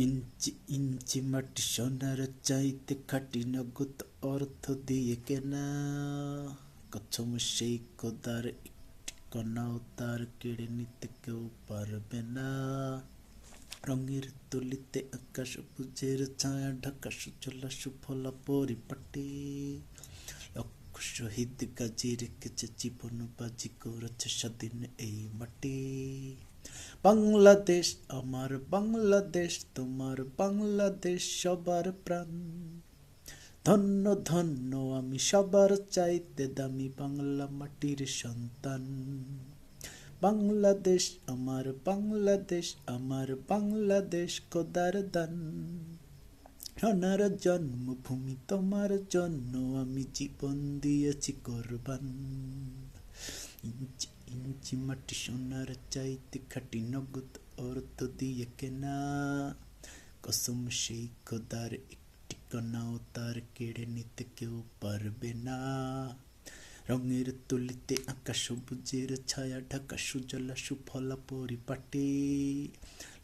ইঞ্চি ইঞ্চি মাটি সোনার চাইতে খাটি নগদ অর্থ দিয়ে কেনা কসম সেই খোদার একটি কণাও তার কেড়ে নিতে কেউ পারবে না। রঙের তুলিতে আকাশ সবুজের ছায়া ঢাকা সুজলা সুফলা পরিপাটি। লক্ষ শহীদ গাজী রেখেছে জীবন বাজি করেছে স্বাধীন এই মাটি। বাংলাদেশ আমার বাংলাদেশ তোমার বাংলাদেশ সবার প্রাণ। ধন্য ধন্য আমি সবার চাইতে দামি বাংলা মাটির সন্তান। বাংলাদেশ আমার বাংলাদেশ খোদার দান। সোনার জন্মভূমি তোমার জন্য আমি জীবন দিয়েছি কোরবান। ইঞ্চি ইঞ্চি মাটি সোনার চাইতে খাটি নগদ অর্থ দিয়ে কেনা কসম সেই খোদার একটি কণাও তার কেড়ে নিতে কেউ পারবে না। রঙের তুলিতে আকাশ সবুজের ছায়া ঢাকা সুজলা সুফলা পরিপাটি।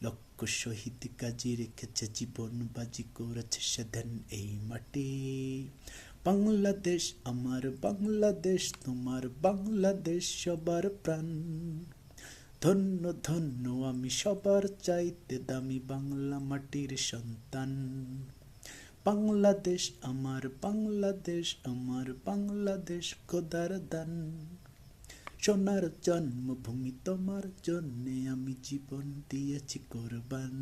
লক্ষ শহীদ গাজী রেখেছে জীবন বাজি করেছে স্বাধীন এই মাটি। বাংলাদেশ আমার বাংলাদেশ তোমার বাংলাদেশ সবার প্রাণ। ধন্য ধন্য আমি সবার চাইতে দামি বাংলা মাটির সন্তান। বাংলাদেশ আমার বাংলাদেশ খোদার দান। সোনার জন্মভূমি তোমার জন্যে আমি জীবন দিয়েছি কোরবান।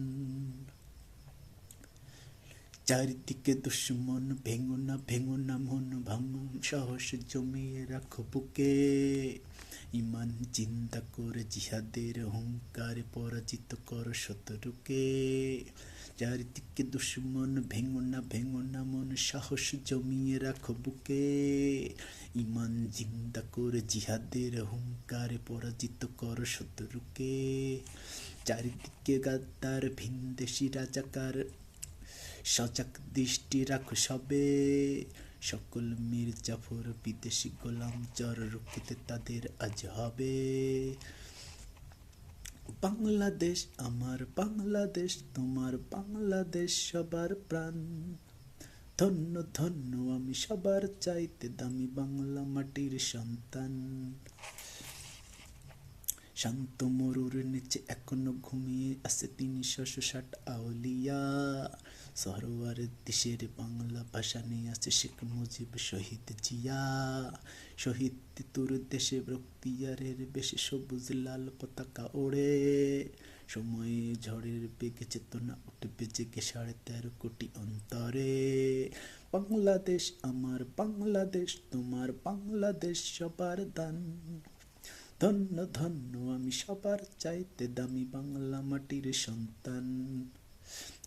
চারিদিকে দুশ্মন ভেঙো না মন ভাঙো সাহস জমিয়ে রাখো বুকে। ইমান জিন্দা করে জিহাদের হুঙ্কারে পরাজিত করো শত্রুকে। চারিদিকে দুশ্মন ভেঙো না মন সাহস জমিয়ে রাখো বুকে। ইমান জিন্দা করে জিহাদের হুঙ্কারে পরাজিত করো শত্রুকে। চারিদিকে গাদ্দার ভিনদেশি রাজাকার সজাগ দৃষ্টি রাখো সবে। সকল মির্জাফর বিদেশি গোলাম চর রুখতে তাদের আজ হবে। বাংলাদেশ আমার বাংলাদেশ তোমার বাংলাদেশ সবার প্রাণ। ধন্য ধন্য আমি সবার চাইতে দামি বাংলা মাটির সন্তান। শান্ত মরুর নিচে এখনো ঘুমিয়ে আছে ৩৬০ আউলিয়া। সরোয়ারের দেশের বাংলা ভাষা নিয়ে আছে শেখ মুজিব শহীদ জিয়া। শহীদ তিতুর দেশে বখতিয়ারের বেশে সবুজ লাল পতাকা ওড়ে। সময়ে ঝড়ের বেগে চেতনা উঠবে জেগে ১৩.৫ কোটি অন্তরে। বাংলাদেশ আমার বাংলাদেশ তোমার বাংলাদেশ সবার দান। ধন্য ধন্য আমি সবার চাইতে দামি বাংলা মাটির সন্তান।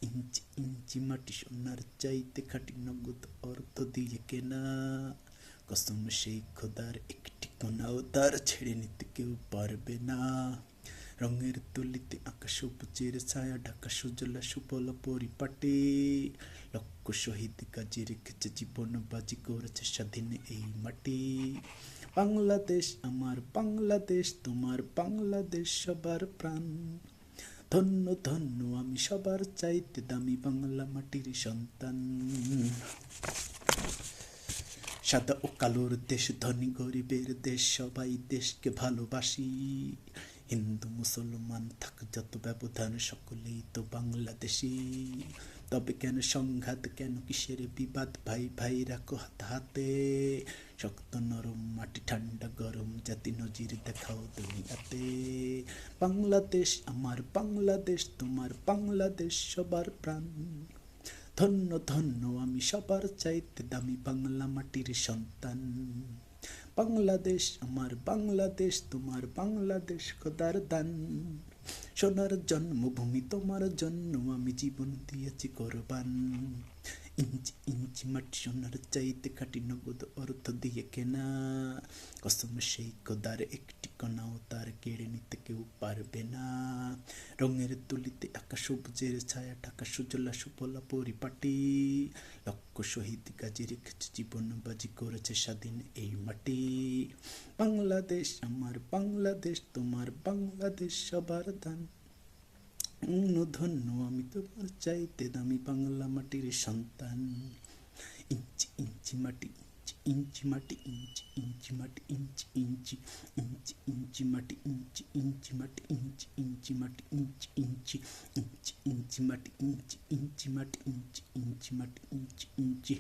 ইঞ্চি ইঞ্চি মাটি সোনার চাইতে খাটি নগদ অর্থ দিয়ে কেনা কসম সেই খোদার একটি কণাও তার ছেড়ে নিতে কেউ পারবে না। রঙের তুলিতে আকাশ সবুজের ছায়া ঢাকা সুজলা সুফলা পরিপাটি। লক্ষ শহীদ গাজী রেখেছে জীবন বাজি করেছে স্বাধীন এই মাটি। বাংলাদেশ আমার বাংলাদেশ তোমার বাংলাদেশ সবার প্রাণ। ধন্য ধন্য আমি সবার চাইতে দামি বাংলা মাটির সন্তান। সাদা ও কালোর দেশ ধনী গরিবের দেশ সবাই দেশকে ভালোবাসি। হিন্দু মুসলমান থাক যত ব্যবধান সকলেই তো বাংলাদেশি। তবে কেন সংঘাত কেন কিসের বিবাদ ভাই ভাই রাখো হাতে। শক্ত নরম মাটি ঠান্ডা গরম জাতি নজির দেখাও দুনিয়াতে। বাংলাদেশ আমার বাংলাদেশ তোমার বাংলাদেশ সবার প্রাণ। ধন্য ধন্য আমি সবার চাইতে দামি বাংলা মাটির সন্তান। বাংলাদেশ আমার বাংলাদেশ তোমার বাংলাদেশ খোদার দান। সোনার জন্মভূমি তোমার জন্য আমি জীবন দিয়েছি কোরবান। ইঞ্চি ইঞ্চি মাটি সোনার চাইতে খাটি নগদ অর্থ দিয়ে কেনা কসম সেই খোদার একটি কণাও তার কেড়ে নিতে কেউ পারবে না। রঙের তুলিতে আকাশ সবুজের ছায়া ঢাকা সুজলা সুফলা পরিপাটি। লক্ষ শহীদ গাজী রেখেছে জীবন বাজি করেছে স্বাধীন এই মাটি। বাংলাদেশ আমার বাংলাদেশ তোমার বাংলাদেশ সবার দান। ধন্য আমি তোমার চাইতে দামি বাংলা মাটির সন্তান। ইঞ্চি ইঞ্চি মাটি, ইঞ্চি মাটি, ইঞ্চি ইঞ্চি মাটি, ইঞ্চি ইঞ্চি ইঞ্চি ইঞ্চি মাটি, ইঞ্চি ইঞ্চি মাটি, ইঞ্চি ইঞ্চি মাটি, ইঞ্চি ইঞ্চি ইঞ্চি ইঞ্চি মাটি, ইঞ্চি ইঞ্চি মাটি, ইঞ্চি ইঞ্চি মাটি, ইঞ্চি ইঞ্চি